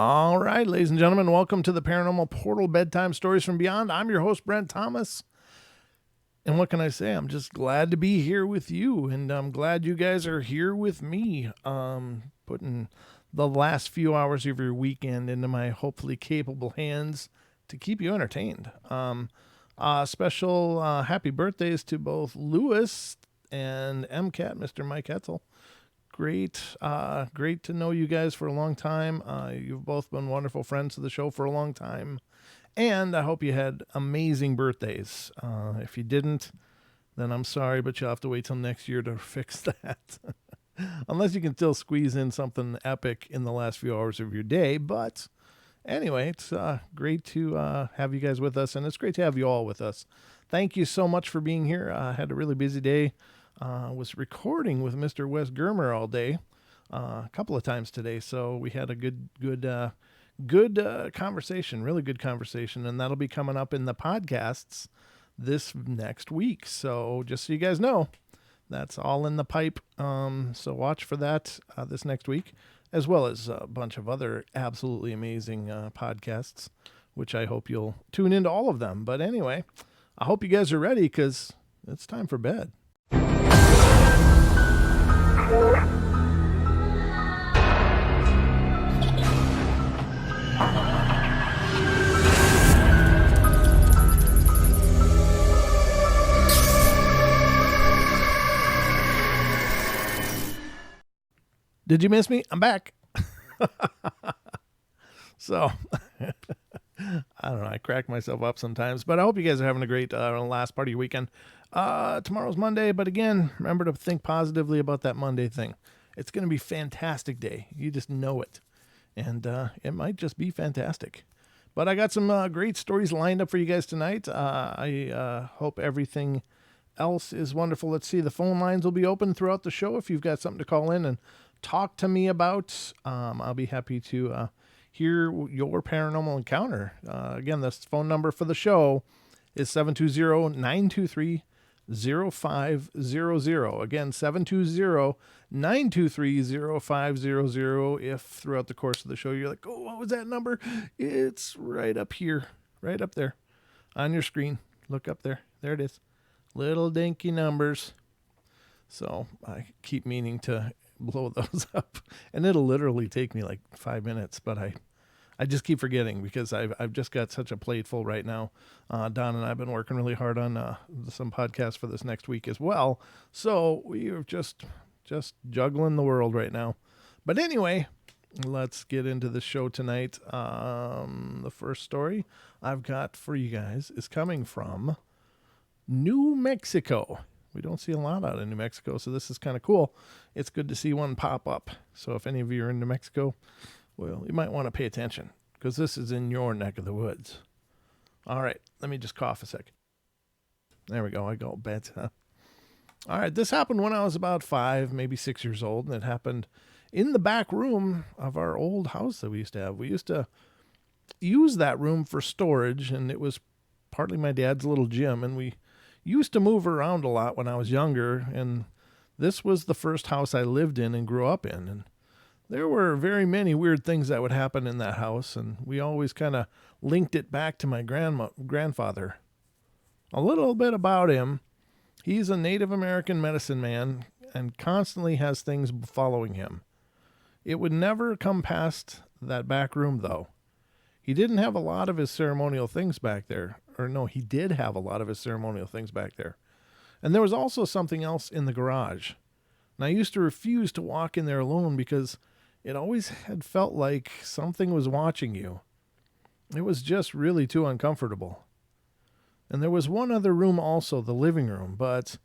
All right, ladies and gentlemen, welcome to the Paranormal Portal Bedtime Stories from Beyond. I'm your host, Brent Thomas. And what can I say? I'm just glad to be here with you, and I'm glad you guys are here with me, putting the last few hours of your weekend into my hopefully capable hands to keep you entertained. Special happy birthdays to both Lewis and MCAT, Mr. Mike Hetzel. Great to know you guys for a long time. You've both been wonderful friends of the show for a long time. And I hope you had amazing birthdays. If you didn't, then I'm sorry, but you'll have to wait till next year to fix that. Unless you can still squeeze in something epic in the last few hours of your day. But anyway, it's great to have you guys with us, and it's great to have you all with us. Thank you so much for being here. I had a really busy day. Was recording with Mr. Wes Germer all day, a couple of times today. So we had a good conversation, really good conversation. And that'll be coming up in the podcasts this next week. So just so you guys know, that's all in the pipe. So watch for that this next week, as well as a bunch of other absolutely amazing podcasts, which I hope you'll tune into all of them. But anyway, I hope you guys are ready because it's time for bed. Did you miss me? I'm back. So, I don't know. I crack myself up sometimes, but I hope you guys are having a great last part of your weekend. Tomorrow's Monday, but again, remember to think positively about that Monday thing. It's going to be a fantastic day. You just know it. And it might just be fantastic. But I got some great stories lined up for you guys tonight. I hope everything else is wonderful. Let's see. The phone lines will be open throughout the show. If you've got something to call in and talk to me about, I'll be happy to hear your paranormal encounter. Again, the phone number for the show is 720-923-0500. Again, 720-923-0500. If throughout the course of the show you're like, oh, what was that number? It's right up here, right up there on your screen. Look up there. There it is. Little dinky numbers. So I keep meaning to blow those up, and it'll literally take me like 5 minutes, but I just keep forgetting because I've just got such a plate full right now. Don and I have been working really hard on some podcasts for this next week as well. So we are just juggling the world right now. But anyway, let's get into the show tonight. The first story I've got for you guys is coming from New Mexico. We don't see a lot out in New Mexico, so this is kind of cool. It's good to see one pop up. So if any of you are in New Mexico, well, you might want to pay attention because this is in your neck of the woods. All right, let me just cough a sec. There we go. I go bed. All right, this happened when I was about 5, maybe 6 years old, and it happened in the back room of our old house that we used to have. We used to use that room for storage, and it was partly my dad's little gym, and we used to move around a lot when I was younger, and this was the first house I lived in and grew up in, and there were very many weird things that would happen in that house, and we always kind of linked it back to my grandfather. A little bit about him. He's a Native American medicine man and constantly has things following him. It would never come past that back room, though. He didn't have a lot of his ceremonial things back there. Or no, he did have a lot of his ceremonial things back there. And there was also something else in the garage. And I used to refuse to walk in there alone because it always had felt like something was watching you. It was just really too uncomfortable. And there was one other room also, the living room, but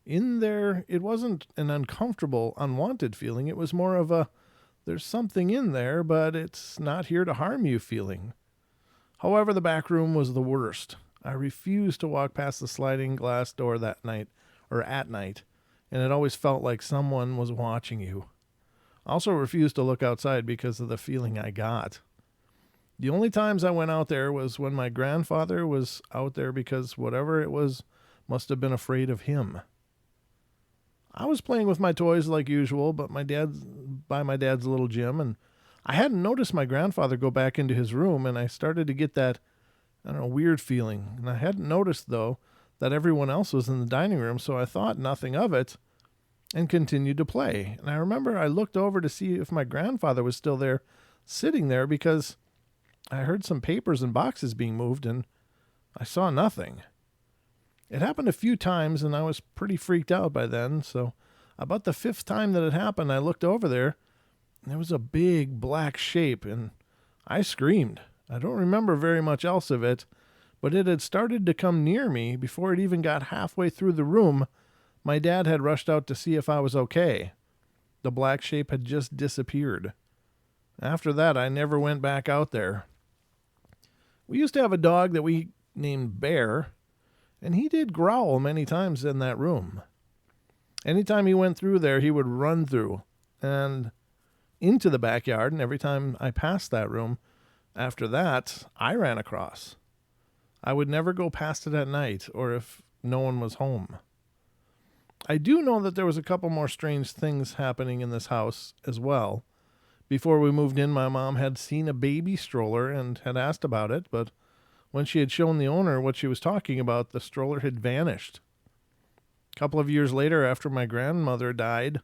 in there, it wasn't an uncomfortable, unwanted feeling. It was more of a, there's something in there, but it's not here to harm you feeling. However, the back room was the worst. I refused to walk past the sliding glass door that night, or at night, and it always felt like someone was watching you. I also refused to look outside because of the feeling I got. The only times I went out there was when my grandfather was out there because whatever it was must have been afraid of him. I was playing with my toys like usual, but my dad's little gym, and I hadn't noticed my grandfather go back into his room, and I started to get that, I don't know, weird feeling. And I hadn't noticed, though, that everyone else was in the dining room, so I thought nothing of it and continued to play. And I remember I looked over to see if my grandfather was still there, sitting there, because I heard some papers and boxes being moved, and I saw nothing. It happened a few times, and I was pretty freaked out by then, so about the 5th time that it happened, I looked over there, and there was a big black shape, and I screamed. I don't remember very much else of it, but it had started to come near me. Before it even got halfway through the room, my dad had rushed out to see if I was okay. The black shape had just disappeared. After that, I never went back out there. We used to have a dog that we named Bear, and he did growl many times in that room. Anytime he went through there, he would run through and into the backyard, and every time I passed that room, after that, I ran across. I would never go past it at night or if no one was home. I do know that there was a couple more strange things happening in this house as well. Before we moved in, my mom had seen a baby stroller and had asked about it, but when she had shown the owner what she was talking about, the stroller had vanished. A couple of years later, after my grandmother died,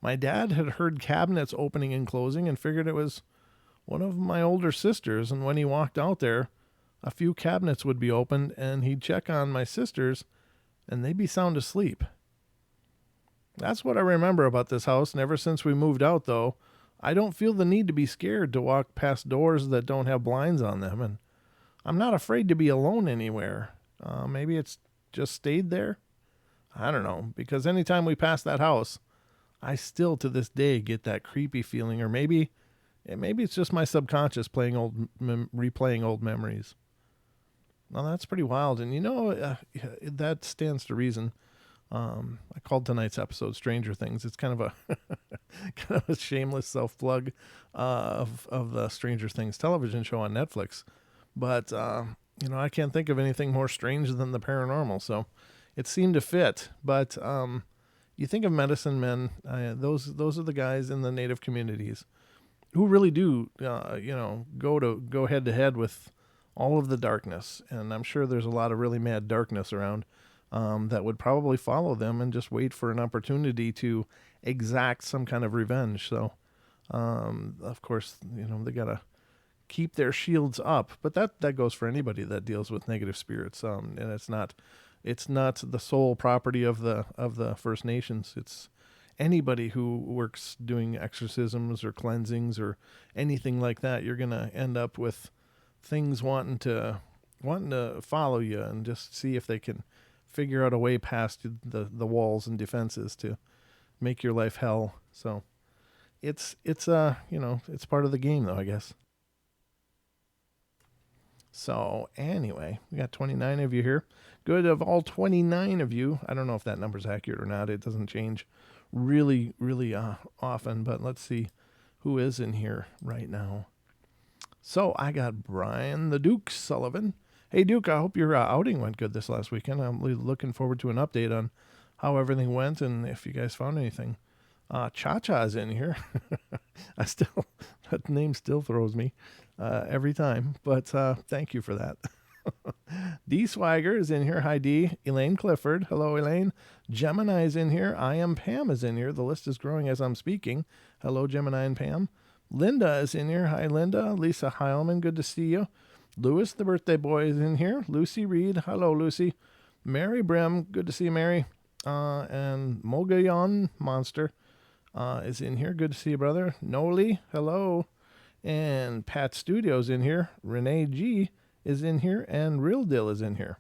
my dad had heard cabinets opening and closing and figured it was one of my older sisters, and when he walked out there, a few cabinets would be opened, and he'd check on my sisters, and they'd be sound asleep. That's what I remember about this house, and ever since we moved out, though, I don't feel the need to be scared to walk past doors that don't have blinds on them, and I'm not afraid to be alone anywhere. Maybe it's just stayed there? I don't know, because anytime we pass that house, I still to this day get that creepy feeling, or maybe it's just my subconscious replaying old memories. Well, that's pretty wild, and that stands to reason. I called tonight's episode "Stranger Things." It's kind of a kind of a shameless self-plug of the Stranger Things television show on Netflix, but I can't think of anything more strange than the paranormal, so it seemed to fit. But you think of medicine men; those are the guys in the native communities who really do, go head to head with all of the darkness. And I'm sure there's a lot of really mad darkness around that would probably follow them and just wait for an opportunity to exact some kind of revenge. So, of course, they gotta keep their shields up. But that goes for anybody that deals with negative spirits. And it's not the sole property of the First Nations. It's anybody who works doing exorcisms or cleansings or anything like that. You're gonna end up with things wanting to follow you and just see if they can figure out a way past the walls and defenses to make your life hell. So it's part of the game, though, I guess. So anyway, we got 29 of you here. Good. Of all 29 of you, I don't know if that number's accurate or not. It doesn't change really often, but let's see who is in here right now. So I got Brian the Duke Sullivan. Hey Duke, I hope your outing went good this last weekend. I'm looking forward to an update on how everything went and if you guys found anything. Cha-Cha's in here. That name still throws me every time, but thank you for that. D Swagger is in here. Hi D. Elaine Clifford. Hello Elaine. Gemini is in here. I Am Pam is in here. The list is growing as I'm speaking. Hello Gemini and Pam. Linda is in here. Hi Linda. Lisa Heilman, good to see you. Lewis the birthday boy is in here. Lucy Reed. Hello Lucy. Mary Brim, good to see you Mary. And Mogayon Monster is in here. Good to see you brother. Noli, hello. And Pat Studios in here. Renee G is in here, and Real Deal is in here.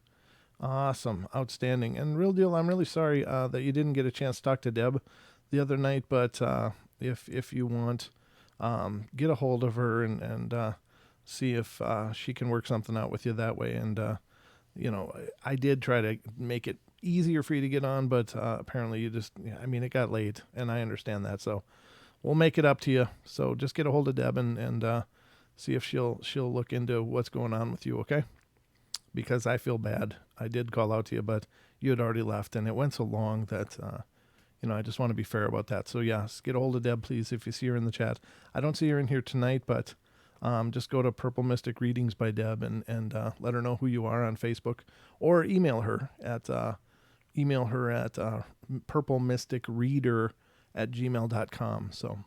Awesome. Outstanding. And Real Deal, I'm really sorry that you didn't get a chance to talk to Deb the other night, but if you want, get a hold of her and see if she can work something out with you that way. And, I did try to make it easier for you to get on, but apparently it got late, and I understand that. So we'll make it up to you. So just get a hold of Deb and see if she'll look into what's going on with you, okay? Because I feel bad. I did call out to you, but you had already left, and it went so long that, I just want to be fair about that. So yes, get a hold of Deb, please, if you see her in the chat. I don't see her in here tonight, but just go to Purple Mystic Readings by Deb and let her know who you are on Facebook, or email her at purplemysticreader@gmail.com. So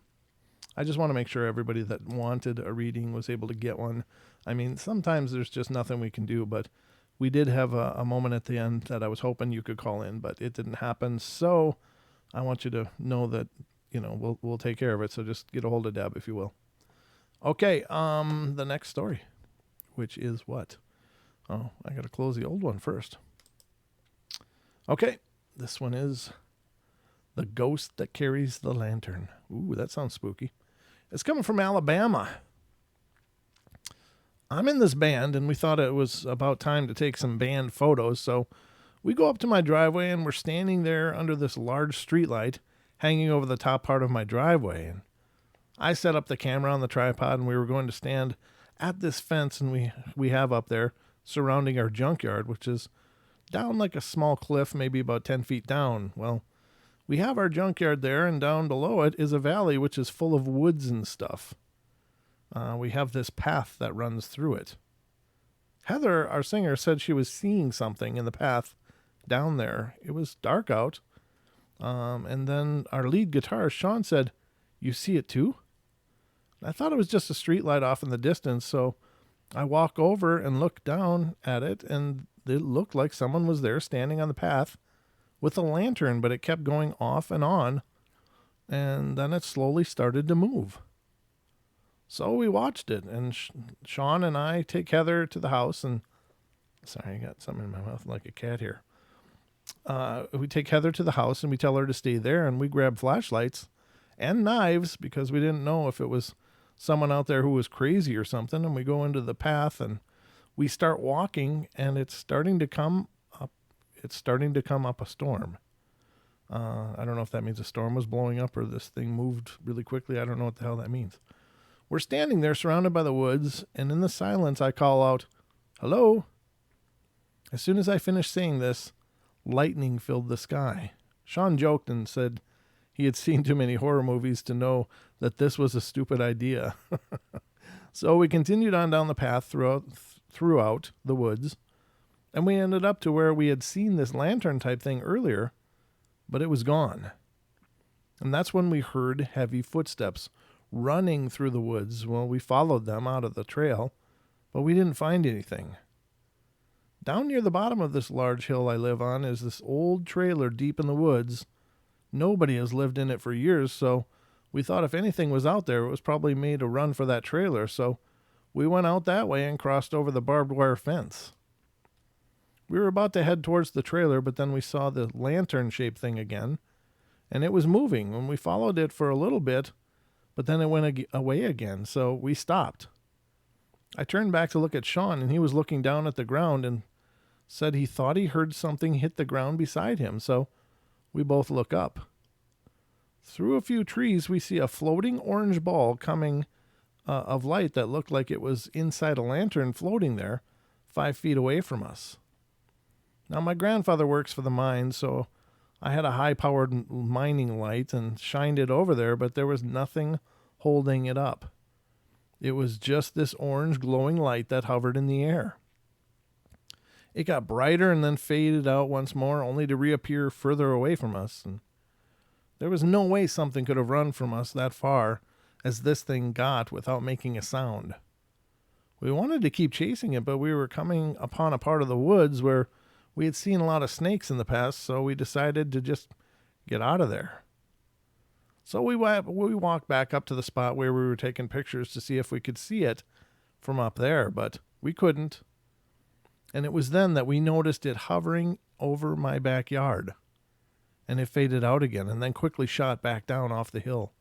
I just want to make sure everybody that wanted a reading was able to get one. I mean, sometimes there's just nothing we can do, but we did have a moment at the end that I was hoping you could call in, but it didn't happen. So I want you to know that, we'll take care of it. So just get a hold of Deb, if you will. Okay, the next story, which is what? Oh, I got to close the old one first. Okay, this one is The Ghost That Carries the Lantern. Ooh, that sounds spooky. It's coming from Alabama. I'm in this band, and we thought it was about time to take some band photos, so we go up to my driveway, and we're standing there under this large streetlight hanging over the top part of my driveway. And I set up the camera on the tripod, and we were going to stand at this fence and we have up there surrounding our junkyard, which is down like a small cliff, maybe about 10 feet down. Well, we have our junkyard there, and down below it is a valley which is full of woods and stuff. We have this path that runs through it. Heather, our singer, said she was seeing something in the path down there. It was dark out. And then our lead guitarist, Sean, said, "You see it too?" I thought it was just a street light off in the distance, so I walk over and look down at it, and it looked like someone was there standing on the path with a lantern, but it kept going off and on, and then it slowly started to move. So we watched it, and Sean and I take Heather to the house, and sorry, I got something in my mouth like a cat here. We take Heather to the house, and we tell her to stay there, and we grab flashlights and knives because we didn't know if it was someone out there who was crazy or something, and we go into the path, and we start walking, and it's starting to come up. It's starting to come up a storm. I don't know if that means a storm was blowing up or this thing moved really quickly. I don't know what the hell that means. We're standing there surrounded by the woods, and in the silence I call out, "Hello?" As soon as I finished saying this, lightning filled the sky. Sean joked and said he had seen too many horror movies to know that this was a stupid idea. So we continued on down the path throughout the woods, and we ended up to where we had seen this lantern type thing earlier, but it was gone. And that's when we heard heavy footsteps running through the woods. Well, we followed them out of the trail, but we didn't find anything. Down near the bottom of this large hill I live on is this old trailer deep in the woods. Nobody has lived in it for years, so we thought if anything was out there, it was probably made a run for that trailer, so we went out that way and crossed over the barbed wire fence. We were about to head towards the trailer, but then we saw the lantern-shaped thing again, and it was moving, and we followed it for a little bit, but then it went away again, so we stopped. I turned back to look at Sean, and he was looking down at the ground and said he thought he heard something hit the ground beside him, so we both look up. Through a few trees, we see a floating orange ball coming of light that looked like it was inside a lantern floating there 5 feet away from us. Now, my grandfather works for the mine, so I had a high-powered mining light and shined it over there, but there was nothing holding it up. It was just this orange glowing light that hovered in the air. It got brighter and then faded out once more, only to reappear further away from us. And there was no way something could have run from us that far as this thing got without making a sound. We wanted to keep chasing it, but we were coming upon a part of the woods where we had seen a lot of snakes in the past, so we decided to just get out of there. So we walked back up to the spot where we were taking pictures to see if we could see it from up there, but we couldn't. And it was then that we noticed it hovering over my backyard. And it faded out again and then quickly shot back down off the hill.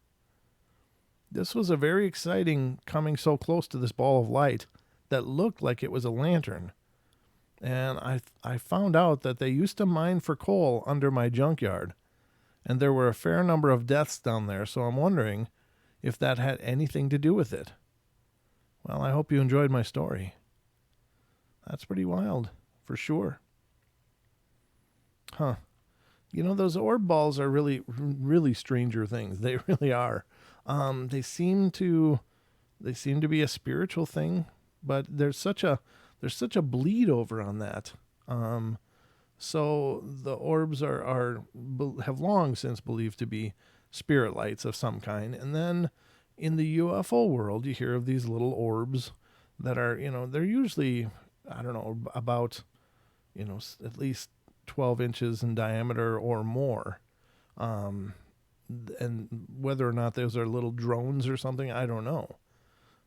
This was a very exciting coming so close to this ball of light that looked like it was a lantern. And I found out that they used to mine for coal under my junkyard. And there were a fair number of deaths down there, so I'm wondering if that had anything to do with it. Well, I hope you enjoyed my story. That's pretty wild, for sure. Those orb balls are really, really stranger things. They really are. They seem to be a spiritual thing, but there's such a bleed over on that. So the orbs have long since believed to be spirit lights of some kind. And then in the UFO world, you hear of these little orbs that are, they're usually, I don't know, about, at least 12 inches in diameter or more. And whether or not those are little drones or something, I don't know.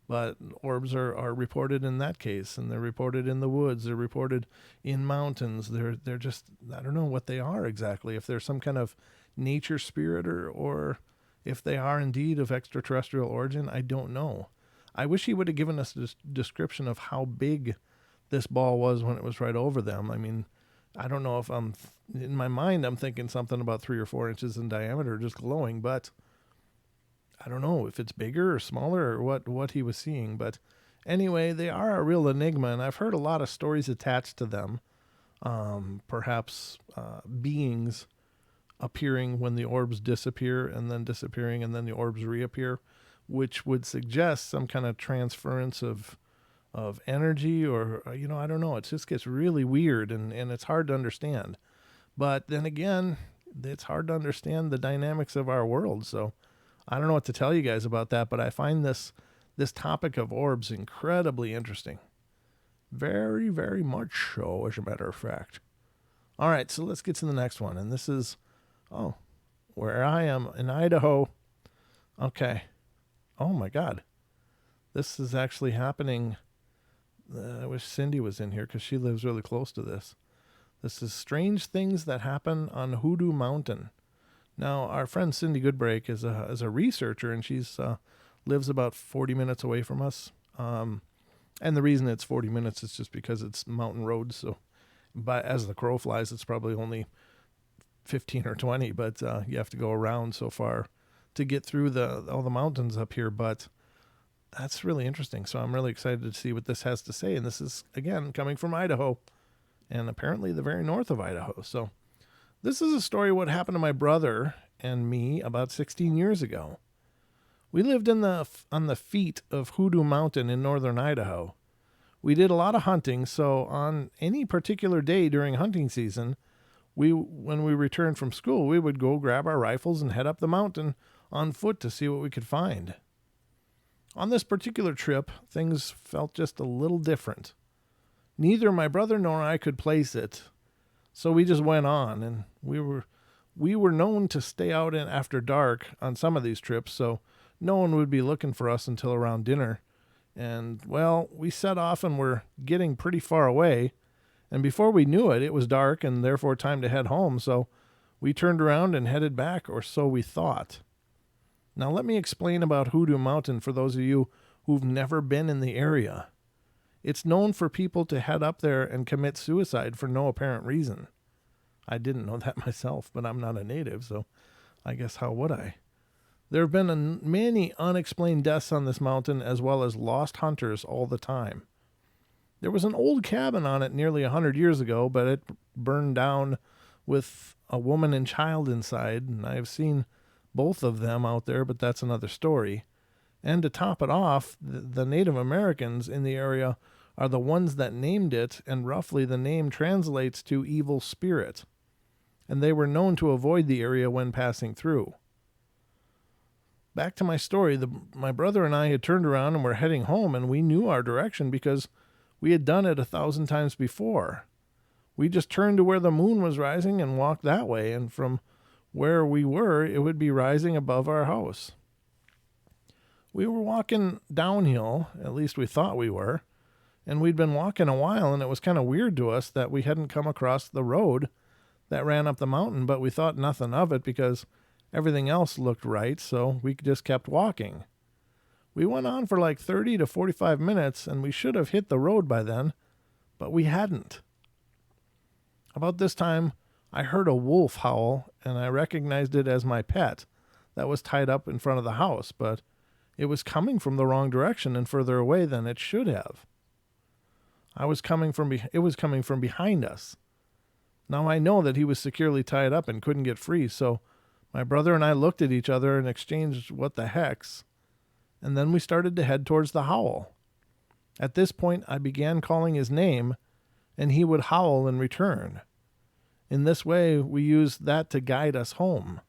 But orbs are reported in that case, and they're reported in the woods. They're reported in mountains. They're just, I don't know what they are exactly. If they're some kind of nature spirit or if they are indeed of extraterrestrial origin, I don't know. I wish he would have given us a description of how big this ball was when it was right over them. I mean, I don't know if in my mind, I'm thinking something about 3 or 4 inches in diameter, just glowing, but I don't know if it's bigger or smaller or what he was seeing. But anyway, they are a real enigma, and I've heard a lot of stories attached to them. Perhaps beings appearing when the orbs disappear and then disappearing and then the orbs reappear, which would suggest some kind of transference of energy or, I don't know. It just gets really weird and it's hard to understand. But then again, it's hard to understand the dynamics of our world. So I don't know what to tell you guys about that, but I find this topic of orbs incredibly interesting. Very, very much so, as a matter of fact. All right, so let's get to the next one. And this is, where I am in Idaho. Okay. Oh, my God. This is actually happening. I wish Cindy was in here because she lives really close to this. This is strange things that happen on Hoodoo Mountain. Now, our friend Cindy Goodbrake is a researcher, and she's lives about 40 minutes away from us. And the reason it's 40 minutes is just because it's mountain roads. So, as the crow flies, it's probably only 15 or 20, but you have to go around so far to get through all the mountains up here. But that's really interesting. So I'm really excited to see what this has to say. And this is, again, coming from Idaho, and apparently the very north of Idaho. So this is a story of what happened to my brother and me about 16 years ago. We lived on the feet of Hoodoo Mountain in northern Idaho. We did a lot of hunting, so on any particular day during hunting season, when we returned from school, we would go grab our rifles and head up the mountain on foot to see what we could find. On this particular trip, things felt just a little different. Neither my brother nor I could place it, so we just went on, and we were known to stay out after dark on some of these trips, so no one would be looking for us until around dinner. And, well, we set off and were getting pretty far away, and before we knew it, it was dark and therefore time to head home, so we turned around and headed back, or so we thought. Now let me explain about Hoodoo Mountain for those of you who've never been in the area. It's known for people to head up there and commit suicide for no apparent reason. I didn't know that myself, but I'm not a native, so I guess how would I? There have been many unexplained deaths on this mountain, as well as lost hunters all the time. There was an old cabin on it nearly 100 years ago, but it burned down with a woman and child inside, and I have seen both of them out there, but that's another story. And to top it off, the Native Americans in the area are the ones that named it, and roughly the name translates to evil spirit. And they were known to avoid the area when passing through. Back to my story, my brother and I had turned around and were heading home, and we knew our direction because we had done it 1,000 times before. We just turned to where the moon was rising and walked that way, and from where we were, it would be rising above our house. We were walking downhill, at least we thought we were, and we'd been walking a while, and it was kind of weird to us that we hadn't come across the road that ran up the mountain, but we thought nothing of it because everything else looked right, so we just kept walking. We went on for like 30 to 45 minutes, and we should have hit the road by then, but we hadn't. About this time, I heard a wolf howl, and I recognized it as my pet that was tied up in front of the house, but it was coming from the wrong direction and further away than it should have. It was coming from behind us. Now I know that he was securely tied up and couldn't get free, so my brother and I looked at each other and exchanged what the hex, and then we started to head towards the howl. At this point, I began calling his name, and he would howl in return. In this way, we used that to guide us home.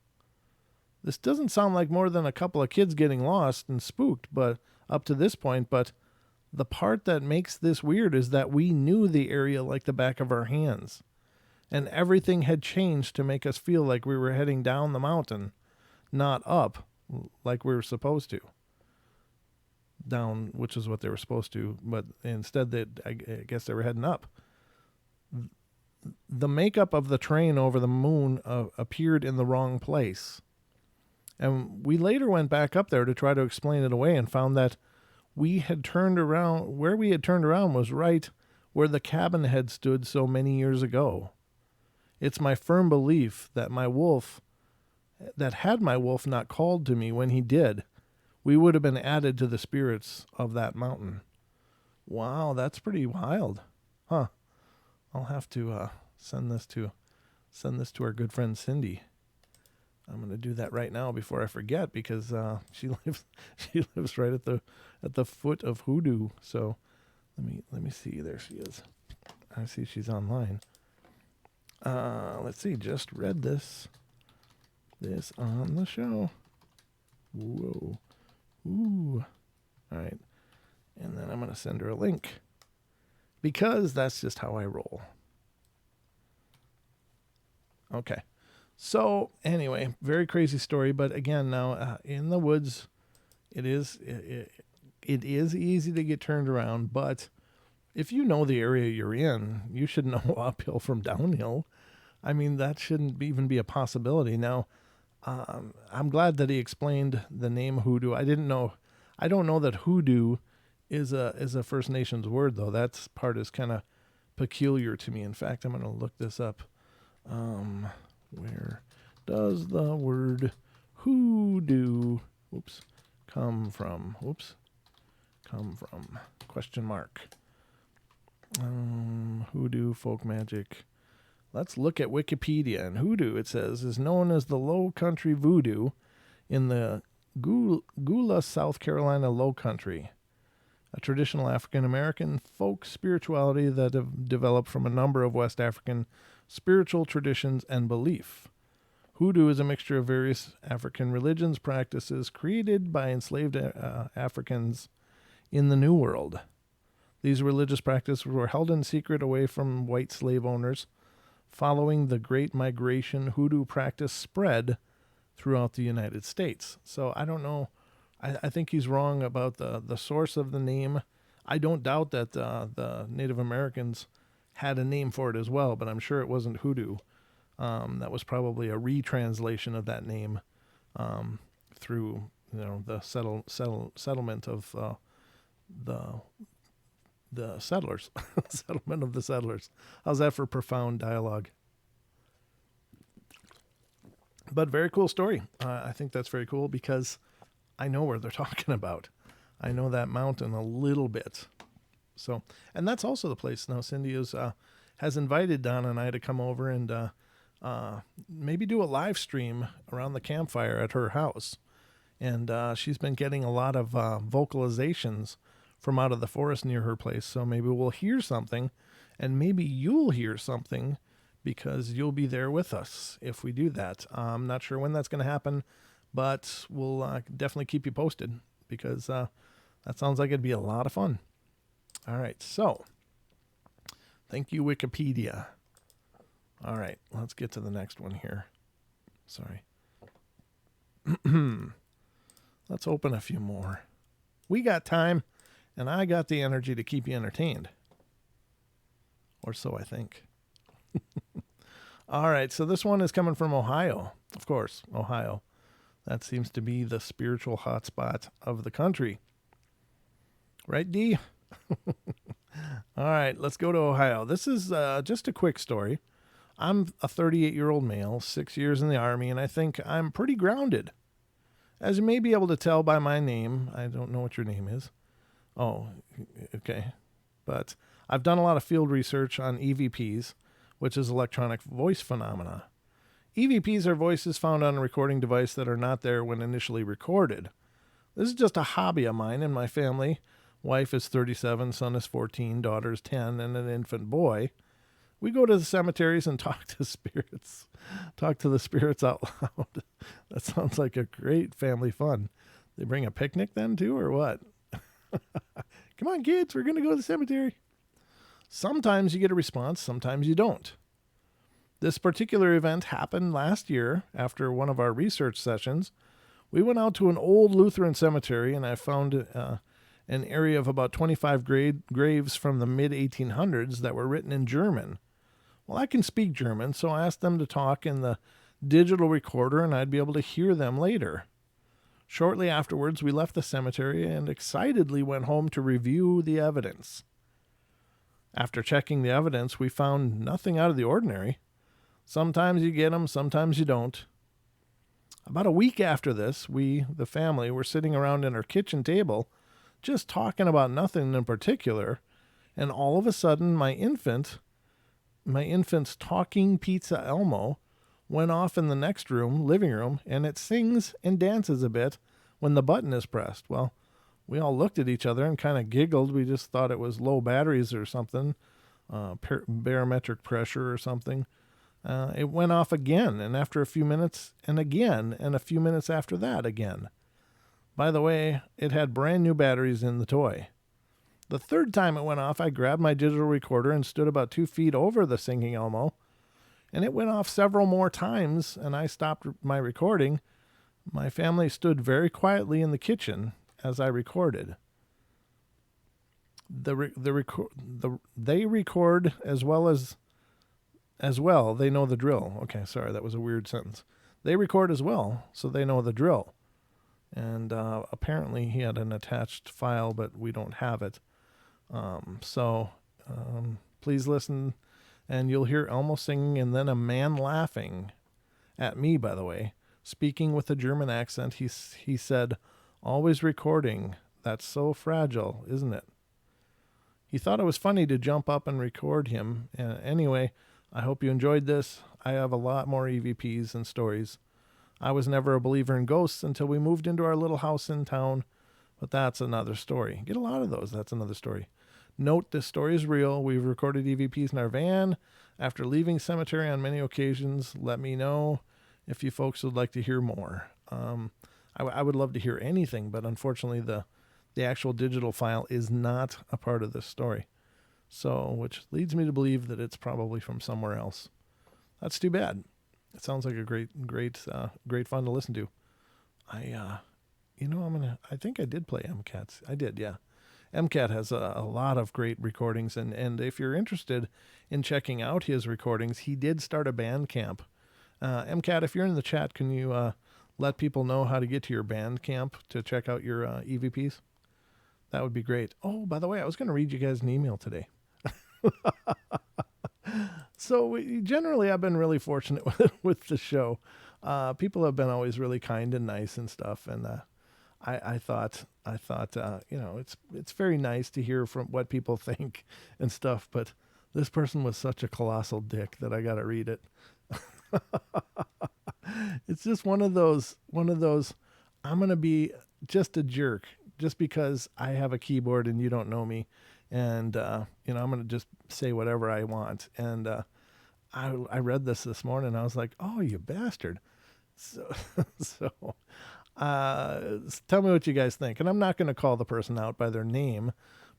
This doesn't sound like more than a couple of kids getting lost and spooked, but up to this point, but the part that makes this weird is that we knew the area like the back of our hands, and everything had changed to make us feel like we were heading down the mountain, not up like we were supposed to. Down, which is what they were supposed to, but instead I guess they were heading up. The makeup of the terrain over the moon appeared in the wrong place. And we later went back up there to try to explain it away and found that where we had turned around was right where the cabin had stood so many years ago. It's my firm belief that had my wolf not called to me when he did, we would have been added to the spirits of that mountain. Wow, that's pretty wild. Huh. I'll have to send this to our good friend Cindy. I'm going to do that right now before I forget, because she lives right at the foot of Hoodoo. So let me see. There she is. I see she's online. Let's see. Just read this on the show. Whoa. Ooh. All right. And then I'm going to send her a link, because that's just how I roll. Okay. So anyway, very crazy story. But again, now in the woods, it is easy to get turned around. But if you know the area you're in, you should know uphill from downhill. I mean, that shouldn't even be a possibility. Now, I'm glad that he explained the name Hoodoo. I don't know that Hoodoo is a First Nations word, though. That part is kind of peculiar to me. In fact, I'm going to look this up. Where does the word hoodoo come from? Question mark. Hoodoo, folk magic. Let's look at Wikipedia. And hoodoo, it says, is known as the Low Country voodoo in the Gula, South Carolina Low Country, a traditional African-American folk spirituality that have developed from a number of West African spiritual traditions and belief. Hoodoo is a mixture of various African religions practices created by enslaved Africans in the New World. These religious practices were held in secret away from white slave owners. Following the Great Migration, Hoodoo practice spread throughout the United States. So I don't know. I think he's wrong about the source of the name. I don't doubt that the Native Americans had a name for it as well, but I'm sure it wasn't Hoodoo. That was probably a retranslation of that name through the settlement of the settlers. Settlement of the settlers. How's that for profound dialogue? But very cool story. I think that's very cool because I know where they're talking about. I know that mountain a little bit. So, and that's also the place. Now, Cindy has invited Donna and I to come over and maybe do a live stream around the campfire at her house. And she's been getting a lot of vocalizations from out of the forest near her place. So maybe we'll hear something, and maybe you'll hear something because you'll be there with us if we do that. I'm not sure when that's going to happen, but we'll definitely keep you posted because that sounds like it'd be a lot of fun. All right, so thank you, Wikipedia. All right, let's get to the next one here. Sorry. Let's open a few more. We got time, and I got the energy to keep you entertained. Or so I think. All right, so this one is coming from Ohio. Of course, Ohio. That seems to be the spiritual hotspot of the country. Right, D? All right, let's go to Ohio. This is just a quick story. I'm a 38-year-old male, 6 years in the Army, and I think I'm pretty grounded. As you may be able to tell by my name, I don't know what your name is. Oh, okay. But I've done a lot of field research on EVPs, which is electronic voice phenomena. EVPs are voices found on a recording device that are not there when initially recorded. This is just a hobby of mine and my family. Wife is 37, son is 14, daughter is 10, and an infant boy. We go to the cemeteries and talk to spirits. Talk to the spirits out loud. That sounds like a great family fun. They bring a picnic then too, or what? Come on, kids, we're going to go to the cemetery. Sometimes you get a response, sometimes you don't. This particular event happened last year after one of our research sessions. We went out to an old Lutheran cemetery, and I found an area of about 25 graves from the mid-1800s that were written in German. Well, I can speak German, so I asked them to talk in the digital recorder, and I'd be able to hear them later. Shortly afterwards, we left the cemetery and excitedly went home to review the evidence. After checking the evidence, we found nothing out of the ordinary. Sometimes you get them, sometimes you don't. About a week after this, we, the family, were sitting around at our kitchen table, just talking about nothing in particular, and all of a sudden my infant's talking pizza Elmo went off in the next room, living room, and it sings and dances a bit when the button is pressed. Well, we all looked at each other and kind of giggled. We just thought it was low batteries or something, barometric pressure or something. It went off again, and after a few minutes, and again, and a few minutes after that again. By the way, it had brand new batteries in the toy. The third time it went off, I grabbed my digital recorder and stood about 2 feet over the singing Elmo, and it went off several more times, and I stopped my recording. My family stood very quietly in the kitchen as I recorded. They record as well. They know the drill. Okay, sorry, that was a weird sentence. They record as well, so they know the drill. And apparently he had an attached file, but we don't have it. Please listen, and you'll hear Elmo singing and then a man laughing at me, by the way. Speaking with a German accent, he said, "Always recording. That's so fragile, isn't it?" He thought it was funny to jump up and record him. Anyway, I hope you enjoyed this. I have a lot more EVPs and stories. I was never a believer in ghosts until we moved into our little house in town, but that's another story. Get a lot of those. That's another story. Note, this story is real. We've recorded EVPs in our van after leaving cemetery on many occasions. Let me know if you folks would like to hear more. I would love to hear anything, but unfortunately the actual digital file is not a part of this story. So, which leads me to believe that it's probably from somewhere else. That's too bad. It sounds like a great fun to listen to. I think I did play MCAT's. I did, yeah. MCAT has a lot of great recordings, and if you're interested in checking out his recordings, he did start a Bandcamp. MCAT, if you're in the chat, can you let people know how to get to your Bandcamp to check out your EVPs? That would be great. Oh, by the way, I was going to read you guys an email today. So generally, I've been really fortunate with the show. People have been always really kind and nice and stuff, and I thought it's very nice to hear from what people think and stuff. But this person was such a colossal dick that I got to read it. It's just one of those. I'm gonna be just a jerk just because I have a keyboard and you don't know me, and I'm gonna just say whatever I want. And I read this morning and I was like, oh, you bastard. So tell me what you guys think. And I'm not going to call the person out by their name,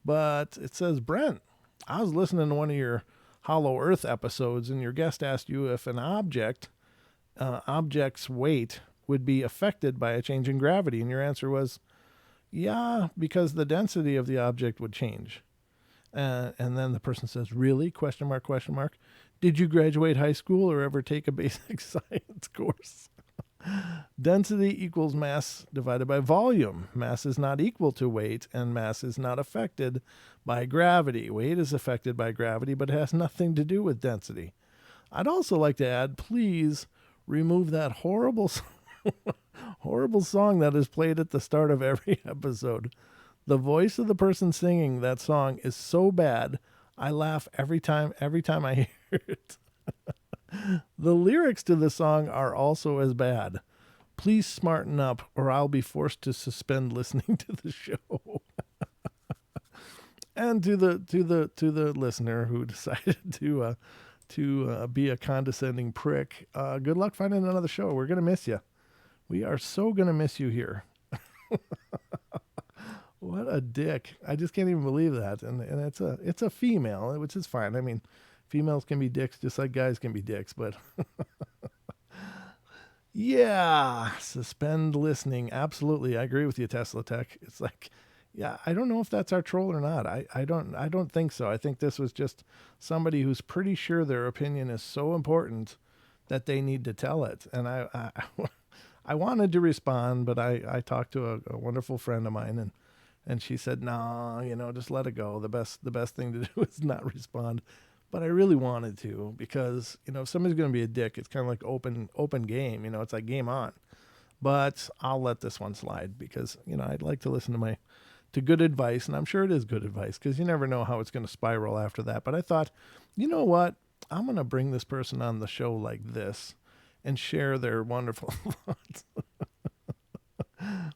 but it says, Brent, I was listening to one of your Hollow Earth episodes, and your guest asked you if an object's weight would be affected by a change in gravity. And your answer was, yeah, because the density of the object would change. And then the person says, really? ? Did you graduate high school or ever take a basic science course? Density equals mass divided by volume. Mass is not equal to weight, and mass is not affected by gravity. Weight is affected by gravity, but has nothing to do with density. I'd also like to add, please remove that horrible song that is played at the start of every episode. The voice of the person singing that song is so bad, I laugh every time I hear it. The lyrics to the song are also as bad. Please smarten up or I'll be forced to suspend listening to the show. And to the listener who decided to be a condescending prick, good luck finding another show. We're going to miss you. We are so going to miss you here. What a dick. I just can't even believe that. And it's a female, which is fine. I mean, females can be dicks just like guys can be dicks, but yeah, suspend listening. Absolutely. I agree with you, Tesla Tech. It's like, yeah, I don't know if that's our troll or not. I don't think so. I think this was just somebody who's pretty sure their opinion is so important that they need to tell it. And I wanted to respond, but I talked to a wonderful friend of mine and she said, "No, just let it go. The best thing to do is not respond." But I really wanted to because, if somebody's going to be a dick, it's kind of like open game, it's like game on. But I'll let this one slide because, I'd like to listen to good advice, and I'm sure it is good advice because you never know how it's going to spiral after that. But I thought, you know what? I'm going to bring this person on the show like this and share their wonderful thoughts.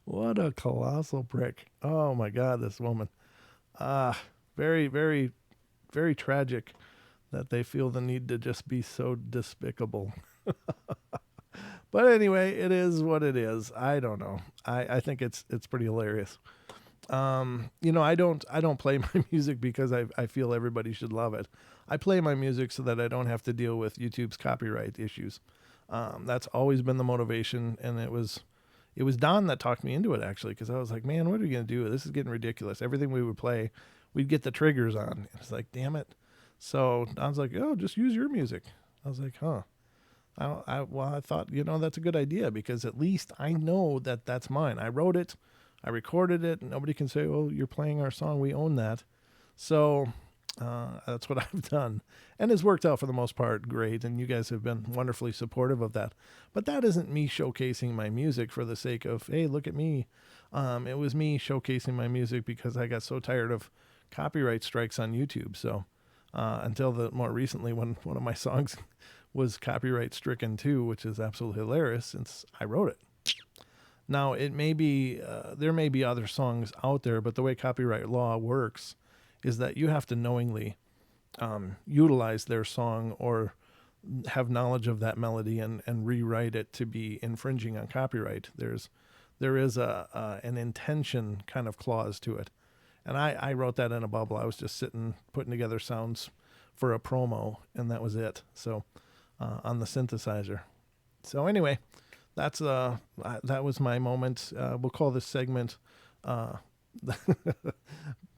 What a colossal prick. Oh my God, this woman. Very, very, very tragic that they feel the need to just be so despicable. But anyway, it is what it is. I don't know. I think it's pretty hilarious. I don't play my music because I feel everybody should love it. I play my music so that I don't have to deal with YouTube's copyright issues. That's always been the motivation, and it was Don that talked me into it actually, because I was like, man, what are we gonna do? This is getting ridiculous. Everything we would play, we'd get the triggers on. It's like, damn it. So Don's like, oh, just use your music. I was like, huh. I thought, that's a good idea because at least I know that that's mine. I wrote it, I recorded it, and nobody can say, oh, you're playing our song. We own that. So that's what I've done. And it's worked out for the most part great. And you guys have been wonderfully supportive of that. But that isn't me showcasing my music for the sake of, hey, look at me. It was me showcasing my music because I got so tired of copyright strikes on YouTube. So until more recently when one of my songs was copyright stricken too, which is absolutely hilarious since I wrote it. Now, it may be there may be other songs out there, but the way copyright law works is that you have to knowingly utilize their song or have knowledge of that melody and rewrite it to be infringing on copyright. There is an intention kind of clause to it. And I wrote that in a bubble. I was just sitting, putting together sounds for a promo, and that was it. So on the synthesizer. So anyway, that was my moment. We'll call this segment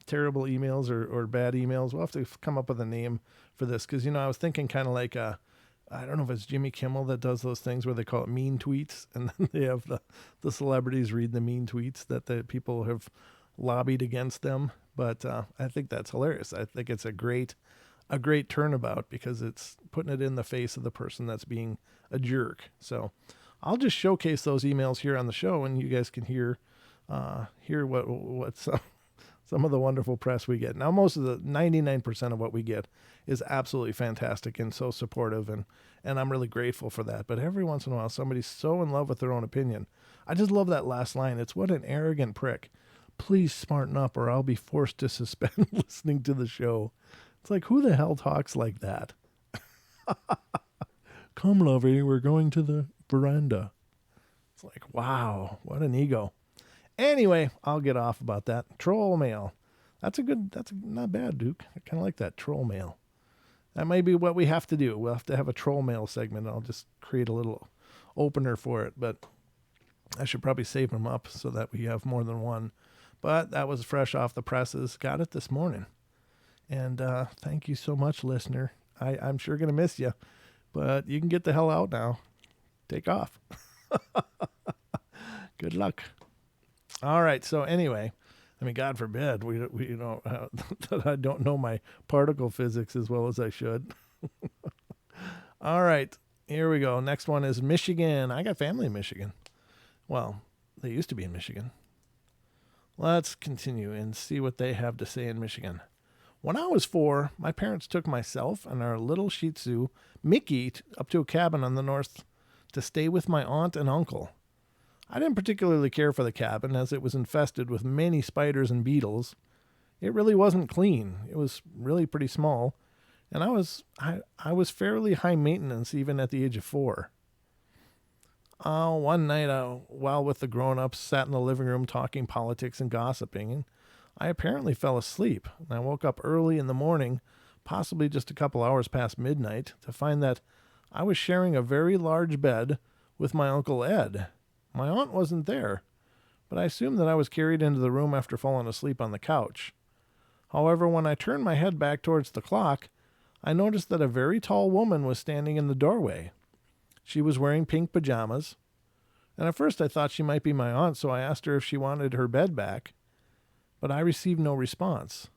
terrible emails or bad emails. We'll have to come up with a name for this because, I was thinking kind of like I don't know if it's Jimmy Kimmel that does those things where they call it mean tweets, and then they have the celebrities read the mean tweets that the people have lobbied against them. But I think that's hilarious. I think it's a great turnabout because it's putting it in the face of the person that's being a jerk. So I'll just showcase those emails here on the show, and you guys can hear what some of the wonderful press we get. Now, most of the 99% of what we get is absolutely fantastic and so supportive, and I'm really grateful for that. But every once in a while, somebody's so in love with their own opinion. I just love that last line. It's what an arrogant prick. Please smarten up or I'll be forced to suspend listening to the show. It's like, who the hell talks like that? Come, lovey, we're going to the veranda. It's like, wow, what an ego. Anyway, I'll get off about that. Troll mail. That's not bad, Duke. I kind of like that, troll mail. That may be what we have to do. We'll have to have a troll mail segment. I'll just create a little opener for it, but I should probably save them up so that we have more than one. But that was fresh off the presses. Got it this morning. And thank you so much, listener. I'm sure going to miss you, but you can get the hell out now. Take off. Good luck. All right. So anyway, God forbid we that I don't know my particle physics as well as I should. All right. Here we go. Next one is Michigan. I got family in Michigan. Well, they used to be in Michigan. Let's continue and see what they have to say in Michigan. When I was 4, my parents took myself and our little Shih Tzu, Mickey, up to a cabin on the north to stay with my aunt and uncle. I didn't particularly care for the cabin as it was infested with many spiders and beetles. It really wasn't clean. It was really pretty small, and I was fairly high maintenance even at the age of 4. One night, while with the grown-ups, sat in the living room talking politics and gossiping, and I apparently fell asleep. And I woke up early in the morning, possibly just a couple hours past midnight, to find that I was sharing a very large bed with my Uncle Ed. My aunt wasn't there, but I assumed that I was carried into the room after falling asleep on the couch. However, when I turned my head back towards the clock, I noticed that a very tall woman was standing in the doorway. She was wearing pink pajamas, and at first I thought she might be my aunt, so I asked her if she wanted her bed back, but I received no response.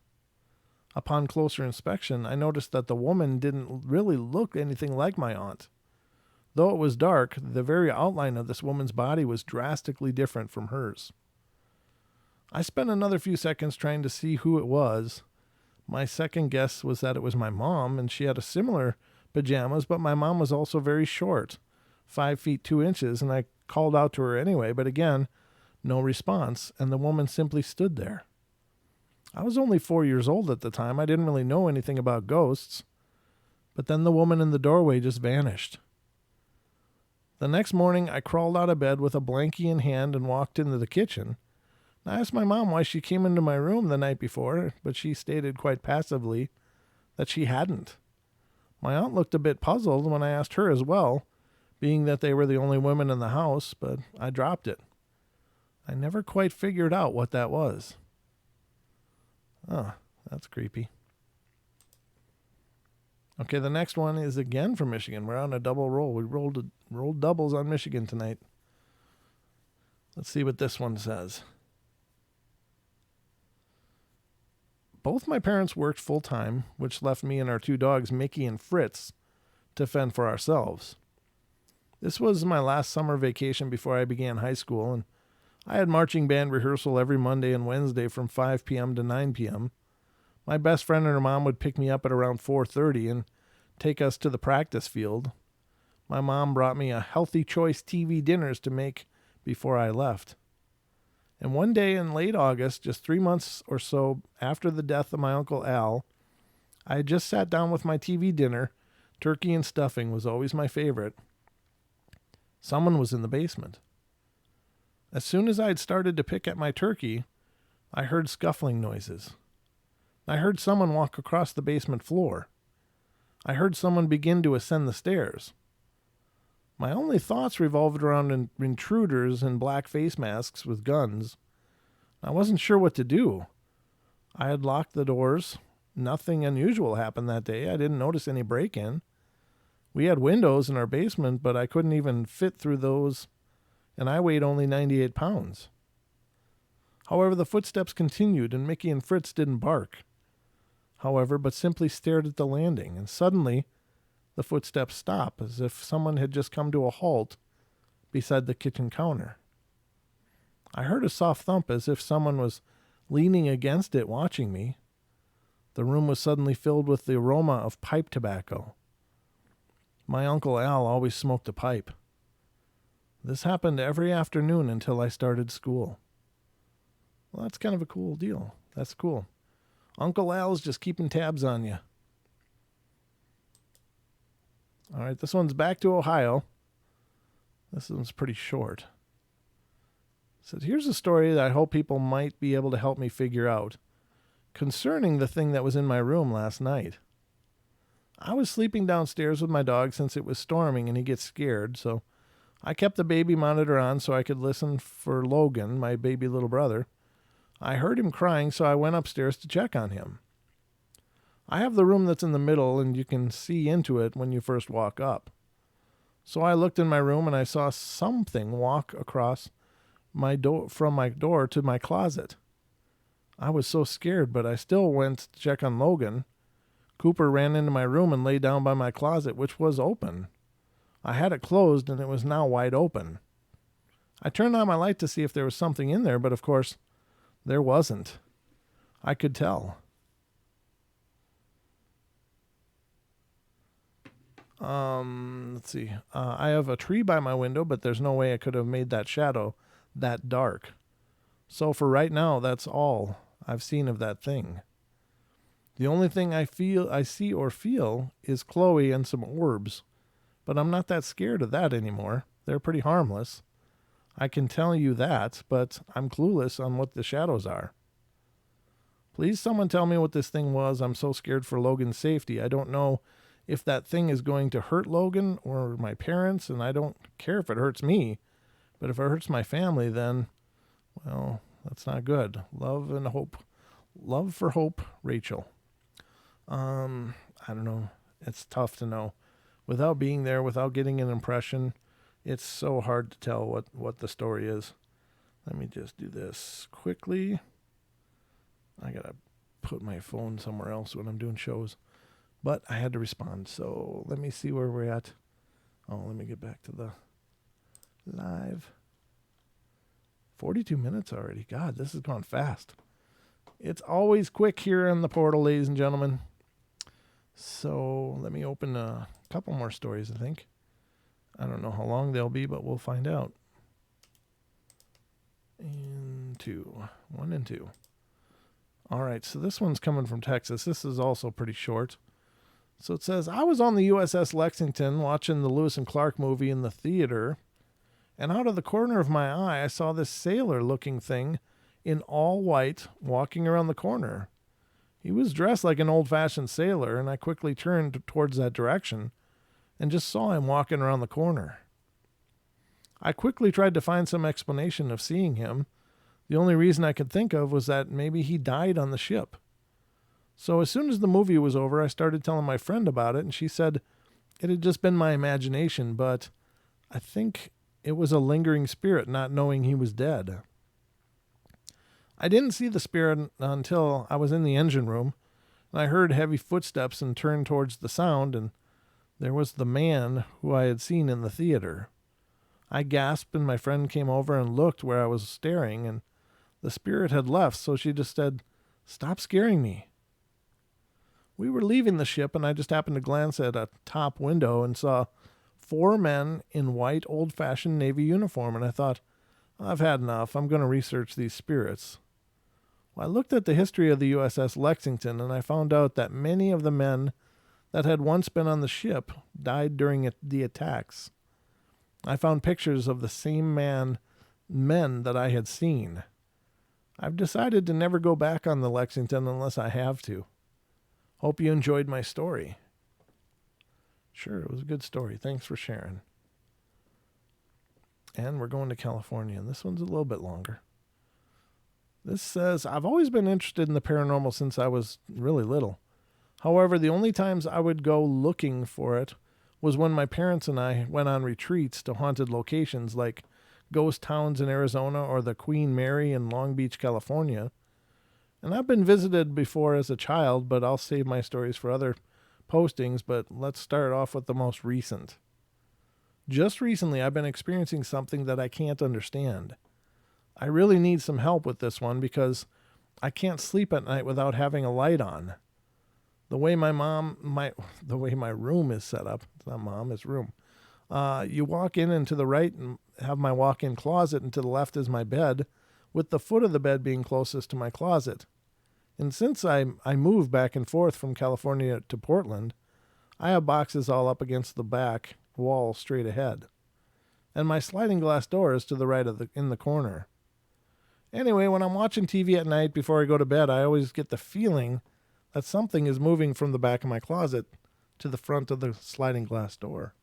Upon closer inspection, I noticed that the woman didn't really look anything like my aunt. Though it was dark, the very outline of this woman's body was drastically different from hers. I spent another few seconds trying to see who it was. My second guess was that it was my mom, and she had a similar pajamas, but my mom was also very short, 5 feet 2 inches, and I called out to her anyway, but again, no response, and the woman simply stood there. I was only 4 years old at the time. I didn't really know anything about ghosts, but then the woman in the doorway just vanished. The next morning, I crawled out of bed with a blankie in hand and walked into the kitchen. I asked my mom why she came into my room the night before, but she stated quite passively that she hadn't. My aunt looked a bit puzzled when I asked her as well, being that they were the only women in the house, but I dropped it. I never quite figured out what that was. Oh, that's creepy. Okay, the next one is again from Michigan. We're on a double roll. We rolled doubles on Michigan tonight. Let's see what this one says. Both my parents worked full-time, which left me and our 2 dogs, Mickey and Fritz, to fend for ourselves. This was my last summer vacation before I began high school, and I had marching band rehearsal every Monday and Wednesday from 5 p.m. to 9 p.m. My best friend and her mom would pick me up at around 4:30 and take us to the practice field. My mom brought me a Healthy Choice TV dinners to make before I left. And one day in late August, just 3 months or so after the death of my Uncle Al, I had just sat down with my TV dinner. Turkey and stuffing was always my favorite. Someone was in the basement. As soon as I had started to pick at my turkey, I heard scuffling noises. I heard someone walk across the basement floor. I heard someone begin to ascend the stairs. My only thoughts revolved around intruders in black face masks with guns. I wasn't sure what to do. I had locked the doors. Nothing unusual happened that day. I didn't notice any break-in. We had windows in our basement, but I couldn't even fit through those, and I weighed only 98 pounds. However, the footsteps continued, and Mickey and Fritz didn't bark. However, but simply stared at the landing, and suddenly the footsteps stopped, as if someone had just come to a halt beside the kitchen counter. I heard a soft thump as if someone was leaning against it watching me. The room was suddenly filled with the aroma of pipe tobacco. My Uncle Al always smoked a pipe. This happened every afternoon until I started school. Well, that's kind of a cool deal. That's cool. Uncle Al's just keeping tabs on you. All right, this one's back to Ohio. This one's pretty short. So here's a story that I hope people might be able to help me figure out concerning the thing that was in my room last night. I was sleeping downstairs with my dog since it was storming and he gets scared, so I kept the baby monitor on so I could listen for Logan, my baby little brother. I heard him crying, so I went upstairs to check on him. I have the room that's in the middle, and you can see into it when you first walk up. So I looked in my room, and I saw something walk across my door from my door to my closet. I was so scared, but I still went to check on Logan. Cooper ran into my room and lay down by my closet, which was open. I had it closed, and it was now wide open. I turned on my light to see if there was something in there, but of course, there wasn't. I could tell. Let's see. I have a tree by my window, but there's no way I could have made that shadow that dark. So for right now, that's all I've seen of that thing. The only thing I see or feel is Chloe and some orbs, but I'm not that scared of that anymore. They're pretty harmless. I can tell you that, but I'm clueless on what the shadows are. Please someone tell me what this thing was. I'm so scared for Logan's safety. I don't know if that thing is going to hurt Logan or my parents, and I don't care if it hurts me. But if it hurts my family, then, well, that's not good. Love and hope. Love for Hope, Rachel. I don't know. It's tough to know. Without being there, without getting an impression, it's so hard to tell what the story is. Let me just do this quickly. I gotta put my phone somewhere else when I'm doing shows. But I had to respond, so let me see where we're at. Oh, let me get back to the live. 42 minutes already. God, this has gone fast. It's always quick here on the portal, ladies and gentlemen. So let me open a couple more stories, I think. I don't know how long they'll be, but we'll find out. And two. 1 and 2. All right, so this one's coming from Texas. This is also pretty short. So it says, I was on the USS Lexington watching the Lewis and Clark movie in the theater, and out of the corner of my eye, I saw this sailor-looking thing in all white walking around the corner. He was dressed like an old-fashioned sailor, and I quickly turned towards that direction and just saw him walking around the corner. I quickly tried to find some explanation of seeing him. The only reason I could think of was that maybe he died on the ship. So as soon as the movie was over, I started telling my friend about it, and she said it had just been my imagination, but I think it was a lingering spirit not knowing he was dead. I didn't see the spirit until I was in the engine room, and I heard heavy footsteps and turned towards the sound, and there was the man who I had seen in the theater. I gasped, and my friend came over and looked where I was staring, and the spirit had left, so she just said, "Stop scaring me." We were leaving the ship, and I just happened to glance at a top window and saw 4 men in white, old-fashioned Navy uniform, and I thought, I've had enough. I'm going to research these spirits. Well, I looked at the history of the USS Lexington, and I found out that many of the men that had once been on the ship died during the attacks. I found pictures of the same men that I had seen. I've decided to never go back on the Lexington unless I have to. Hope you enjoyed my story. Sure, it was a good story. Thanks for sharing. And we're going to California, and this one's a little bit longer. This says, I've always been interested in the paranormal since I was really little. However, the only times I would go looking for it was when my parents and I went on retreats to haunted locations like ghost towns in Arizona or the Queen Mary in Long Beach, California. And I've been visited before as a child, but I'll save my stories for other postings, but let's start off with the most recent. Just recently, I've been experiencing something that I can't understand. I really need some help with this one because I can't sleep at night without having a light on. The way my room is set up, it's not mom, it's room. You walk in and to the right and have my walk-in closet, and to the left is my bed, with the foot of the bed being closest to my closet. And since I moved back and forth from California to Portland, I have boxes all up against the back wall straight ahead. And my sliding glass door is to the right in the corner. Anyway, when I'm watching TV at night before I go to bed, I always get the feeling that something is moving from the back of my closet to the front of the sliding glass door.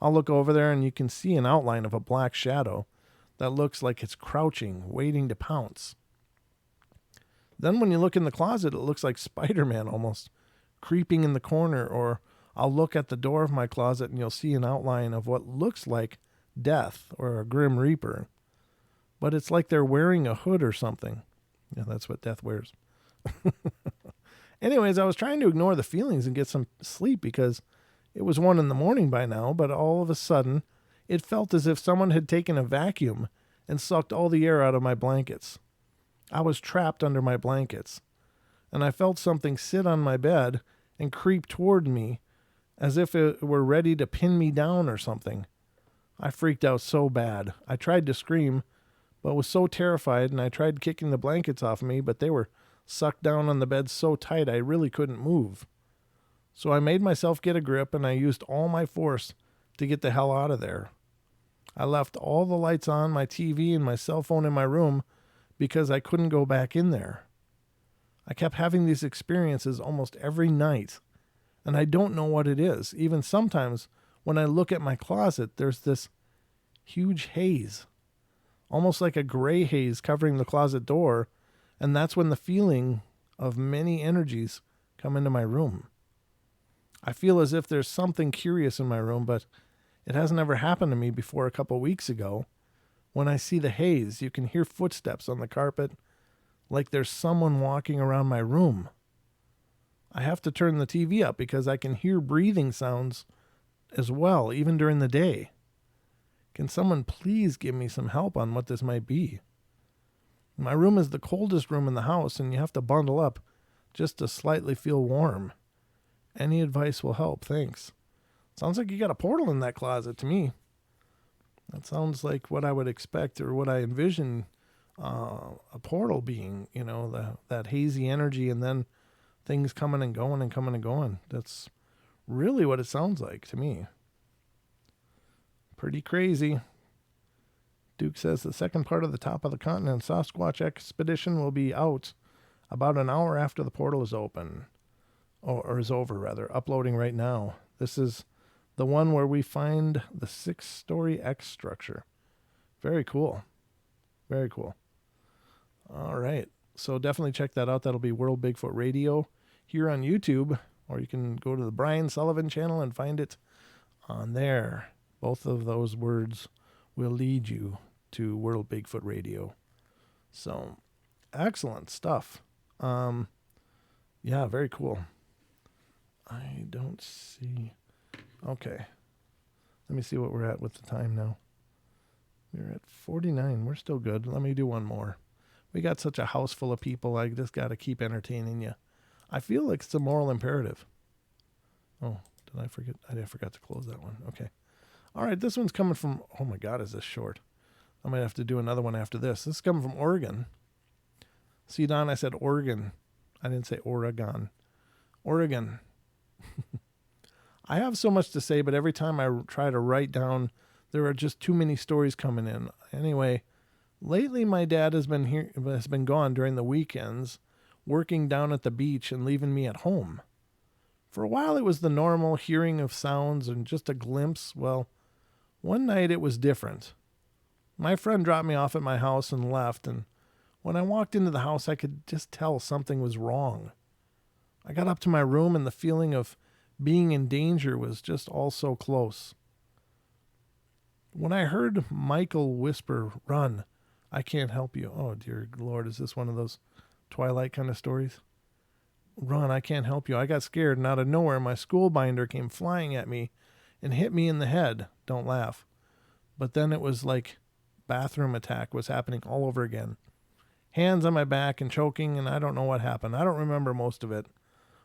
I'll look over there and you can see an outline of a black shadow that looks like it's crouching, waiting to pounce. Then when you look in the closet, it looks like Spider-Man almost, creeping in the corner, or I'll look at the door of my closet and you'll see an outline of what looks like Death or a Grim Reaper. But it's like they're wearing a hood or something. Yeah, that's what Death wears. Anyways, I was trying to ignore the feelings and get some sleep because it was 1 a.m. by now, but all of a sudden, it felt as if someone had taken a vacuum and sucked all the air out of my blankets. I was trapped under my blankets, and I felt something sit on my bed and creep toward me as if it were ready to pin me down or something. I freaked out so bad. I tried to scream, but was so terrified, and I tried kicking the blankets off me, but they were sucked down on the bed so tight I really couldn't move. So I made myself get a grip, and I used all my force to get the hell out of there. I left all the lights on, my TV, and my cell phone in my room because I couldn't go back in there. I kept having these experiences almost every night, and I don't know what it is. Even sometimes when I look at my closet, there's this huge haze, almost like a gray haze covering the closet door, and that's when the feeling of many energies come into my room. I feel as if there's something curious in my room, but it hasn't ever happened to me before a couple weeks ago. When I see the haze, you can hear footsteps on the carpet, like there's someone walking around my room. I have to turn the TV up because I can hear breathing sounds as well, even during the day. Can someone please give me some help on what this might be? My room is the coldest room in the house, and you have to bundle up just to slightly feel warm. Any advice will help, thanks. Sounds like you got a portal in that closet to me. That sounds like what I would expect or what I envision a portal being, that hazy energy and then things coming and going and coming and going. That's really what it sounds like to me. Pretty crazy. Duke says the second part of the Top of the Continent Sasquatch expedition will be out about an hour after the portal is open. Or is over, rather. Uploading right now. This is the one where we find the 6-story X structure. Very cool. Very cool. All right. So definitely check that out. That'll be World Bigfoot Radio here on YouTube, or you can go to the Brian Sullivan channel and find it on there. Both of those words will lead you to World Bigfoot Radio. So, excellent stuff. Yeah, very cool. I don't see. Okay. Let me see what we're at with the time now. We're at 49. We're still good. Let me do one more. We got such a house full of people. I just got to keep entertaining you. I feel like it's a moral imperative. Oh, did I forget? I forgot to close that one. Okay. All right. This one's coming from, oh my God, is this short? I might have to do another one after this. This is coming from Oregon. See, Don, I said Oregon. I didn't say Oregon. Oregon. I have so much to say, but every time I try to write down, there are just too many stories coming in. Anyway, lately my dad has been gone during the weekends, working down at the beach and leaving me at home. For a while it was the normal hearing of sounds and just a glimpse. Well, one night it was different. My friend dropped me off at my house and left, and when I walked into the house, I could just tell something was wrong. I got up to my room, and the feeling of being in danger was just all so close. When I heard Michael whisper, "Run, I can't help you." Oh, dear Lord, is this one of those Twilight kind of stories? "Run, I can't help you." I got scared, and out of nowhere, my school binder came flying at me and hit me in the head. Don't laugh. But then it was like bathroom attack was happening all over again. Hands on my back and choking, and I don't know what happened. I don't remember most of it.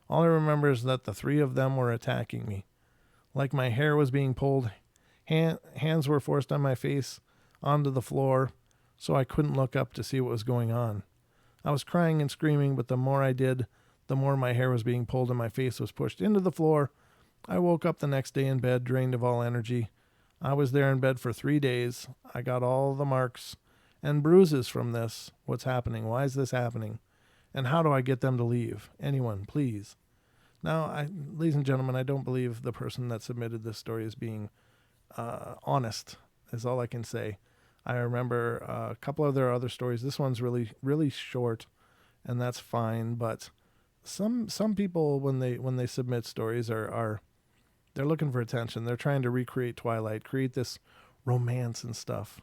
All I remember is that the three of them were attacking me. Like my hair was being pulled. Hands were forced on my face onto the floor, so I couldn't look up to see what was going on. I was crying and screaming, but the more I did, the more my hair was being pulled and my face was pushed into the floor. I woke up the next day in bed, drained of all energy. I was there in bed for 3 days. I got all the marks and bruises from this. What's happening? Why is this happening? And how do I get them to leave? Anyone, please. Now, ladies and gentlemen, I don't believe the person that submitted this story is being honest, is all I can say. I remember a couple of their other stories. This one's really, really short, and that's fine. But some people, when they submit stories, are they're looking for attention. They're trying to recreate Twilight, create this romance and stuff.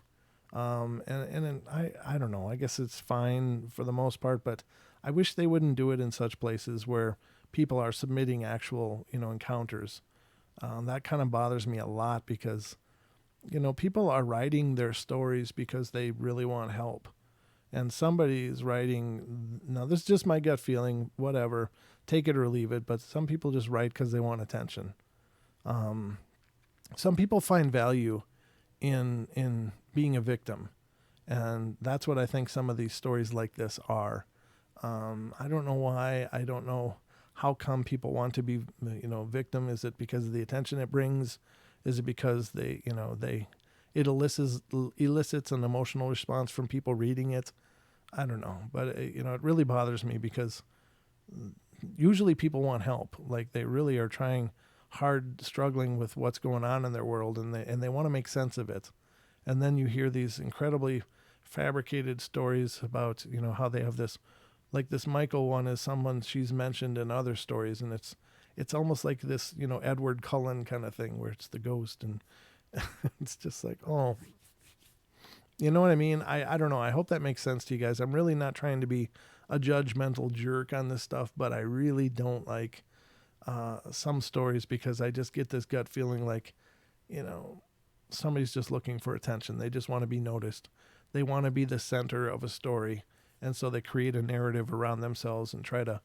And I don't know. I guess it's fine for the most part, but I wish they wouldn't do it in such places where people are submitting actual, encounters. That kind of bothers me a lot because, people are writing their stories because they really want help. And somebody's writing, now this is just my gut feeling, whatever, take it or leave it, but some people just write because they want attention. Some people find value in being a victim, and that's what I think some of these stories like this are. I don't know why. I don't know how come people want to be, victim. Is it because of the attention it brings? Is it because it elicits an emotional response from people reading it? I don't know, but it really bothers me because usually people want help. Like they really are trying hard, struggling with what's going on in their world, and they want to make sense of it. And then you hear these incredibly fabricated stories about, how they have this, like this Michael one is someone she's mentioned in other stories, and it's almost like this, Edward Cullen kind of thing where it's the ghost, and it's just like, oh, you know what I mean? I don't know. I hope that makes sense to you guys. I'm really not trying to be a judgmental jerk on this stuff, but I really don't like some stories because I just get this gut feeling like, somebody's just looking for attention. They just want to be noticed. They want to be the center of a story. And so they create a narrative around themselves and try to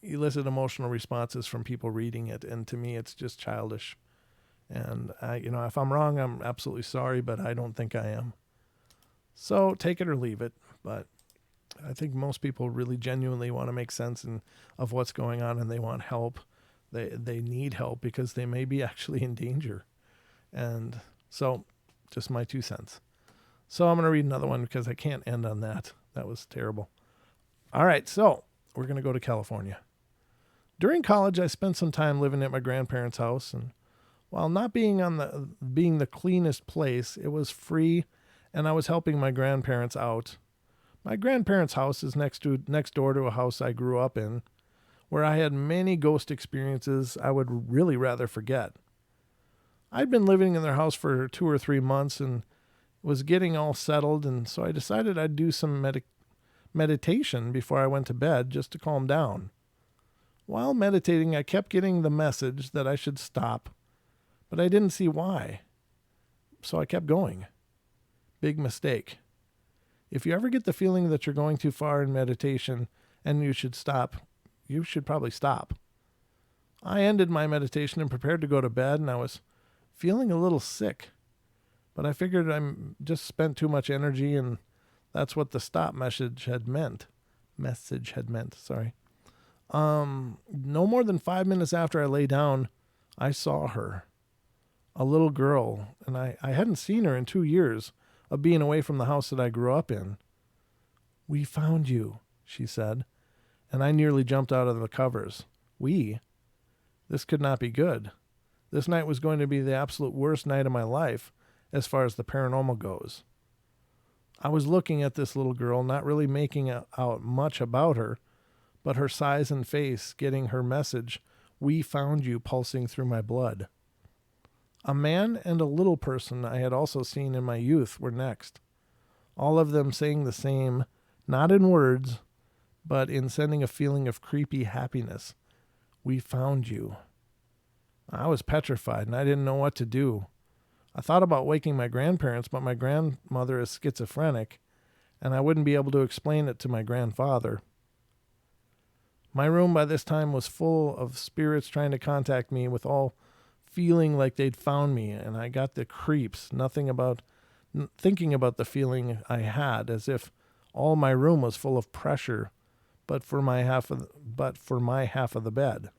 elicit emotional responses from people reading it. And to me, it's just childish. And if I'm wrong, I'm absolutely sorry, but I don't think I am. So take it or leave it. But I think most people really genuinely want to make sense of what's going on, and they want help. They need help because they may be actually in danger. And so just my 2 cents. So I'm going to read another one because I can't end on that. That was terrible. All right, so we're going to go to California. During college, I spent some time living at my grandparents' house, and while not being the cleanest place, it was free, and I was helping my grandparents out. My grandparents' house is next door to a house I grew up in, where I had many ghost experiences I would really rather forget. I'd been living in their house for 2 or 3 months and was getting all settled, and so I decided I'd do some meditation before I went to bed just to calm down. While meditating, I kept getting the message that I should stop, but I didn't see why, so I kept going. Big mistake. If you ever get the feeling that you're going too far in meditation and you should stop, you should probably stop. I ended my meditation and prepared to go to bed, and I was feeling a little sick, but I figured I just spent too much energy, and that's what the stop message had meant. Sorry. No more than 5 minutes after I lay down, I saw her. A little girl, and I hadn't seen her in 2 years of being away from the house that I grew up in. "We found you," she said, and I nearly jumped out of the covers. We? This could not be good. This night was going to be the absolute worst night of my life as far as the paranormal goes. I was looking at this little girl, not really making out much about her, but her size and face getting her message, "We found you," pulsing through my blood. A man and a little person I had also seen in my youth were next. All of them saying the same, not in words, but in sending a feeling of creepy happiness. "We found you." I was petrified and I didn't know what to do. I thought about waking my grandparents, but my grandmother is schizophrenic, and I wouldn't be able to explain it to my grandfather. My room by this time was full of spirits trying to contact me, with all feeling like they'd found me, and I got the creeps, thinking about the feeling I had, as if all my room was full of pressure, but for my half of the bed.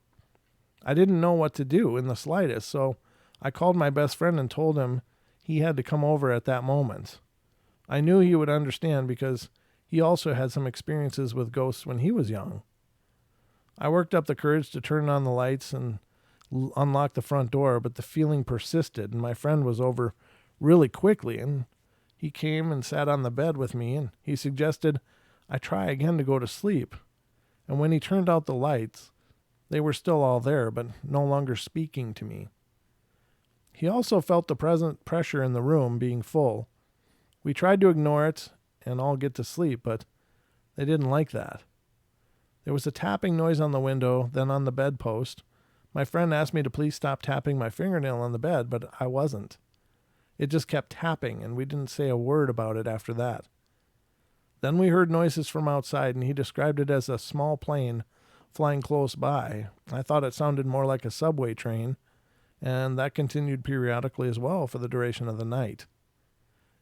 I didn't know what to do in the slightest, so I called my best friend and told him he had to come over at that moment. I knew he would understand because he also had some experiences with ghosts when he was young. I worked up the courage to turn on the lights and unlock the front door, but the feeling persisted, and my friend was over really quickly, and he came and sat on the bed with me, and he suggested I try again to go to sleep. And when he turned out the lights, they were still all there, but no longer speaking to me. He also felt the present pressure in the room being full. We tried to ignore it and all get to sleep, but they didn't like that. There was a tapping noise on the window, then on the bedpost. My friend asked me to please stop tapping my fingernail on the bed, but I wasn't. It just kept tapping, and we didn't say a word about it after that. Then we heard noises from outside, and he described it as a small plane flying close by. I thought it sounded more like a subway train, and that continued periodically as well for the duration of the night.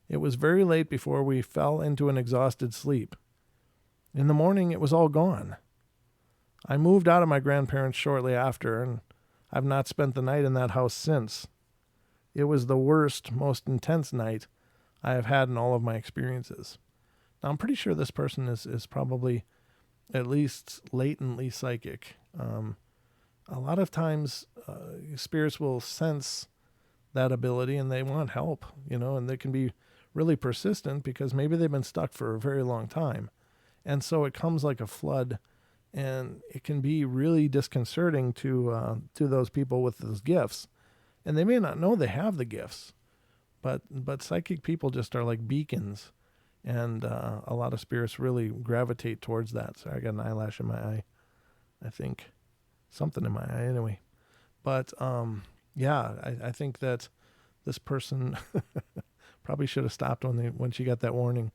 It was very late before we fell into an exhausted sleep. In the morning, it was all gone. I moved out of my grandparents shortly after, and I've not spent the night in that house since. It was the worst, most intense night I have had in all of my experiences. Now, I'm pretty sure this person is probably at least latently psychic. A lot of times, spirits will sense that ability and they want help, and they can be really persistent because maybe they've been stuck for a very long time. And so it comes like a flood, and it can be really disconcerting to those people with those gifts. And they may not know they have the gifts, but psychic people just are like beacons. And a lot of spirits really gravitate towards that. Sorry, I got an eyelash in my eye. I think something in my eye anyway. But I think that this person probably should have stopped when she got that warning.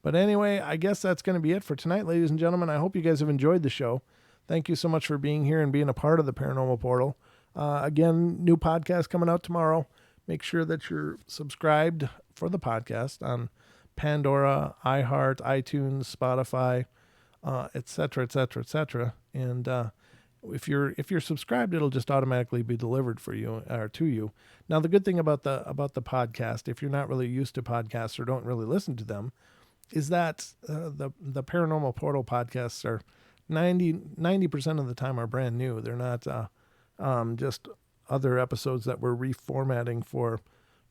But anyway, I guess that's going to be it for tonight, ladies and gentlemen. I hope you guys have enjoyed the show. Thank you so much for being here and being a part of the Paranormal Portal. Again, new podcast coming out tomorrow. Make sure that you're subscribed for the podcast on Pandora, iHeart, iTunes, Spotify, etc., etc., etc. And if you're subscribed, it'll just automatically be delivered for you or to you. Now, the good thing about the podcast, if you're not really used to podcasts or don't really listen to them, is that the Paranormal Portal podcasts are 90% of the time are brand new. They're not just other episodes that we're reformatting for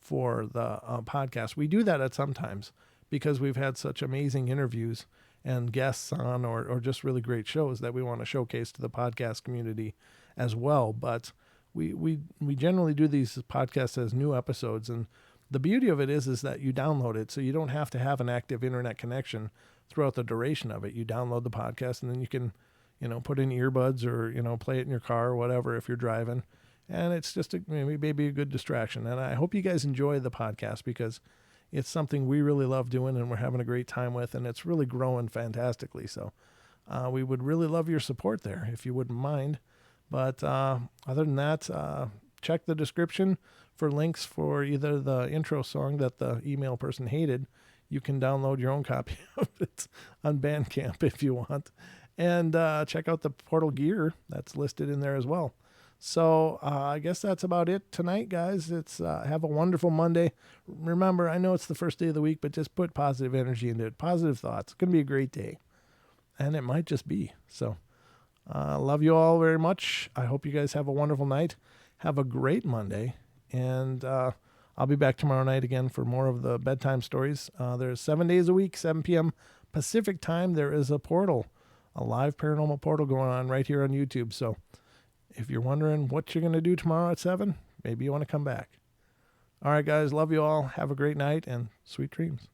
the podcast. We do that at sometimes because we've had such amazing interviews and guests on or just really great shows that we want to showcase to the podcast community as well. But we generally do these podcasts as new episodes, and the beauty of it is that you download it, so you don't have to have an active internet connection throughout the duration of it. You download the podcast, and then you can, put in earbuds or, play it in your car or whatever if you're driving. And it's just maybe a good distraction. And I hope you guys enjoy the podcast because it's something we really love doing and we're having a great time with, and it's really growing fantastically. So we would really love your support there if you wouldn't mind. But other than that, check the description for links for either the intro song that the email person hated. You can download your own copy of it on Bandcamp if you want. And check out the portal gear that's listed in there as well. So I guess that's about it tonight, guys. It's have a wonderful Monday. Remember, I know it's the first day of the week, but just put positive energy into it, positive thoughts. It's going to be a great day. And it might just be. So love you all very much. I hope you guys have a wonderful night. Have a great Monday. And I'll be back tomorrow night again for more of the bedtime stories. There's 7 days a week, 7 p.m. Pacific time. There is a portal, a live paranormal portal going on right here on YouTube. So if you're wondering what you're going to do tomorrow at 7, maybe you want to come back. All right, guys. Love you all. Have a great night and sweet dreams.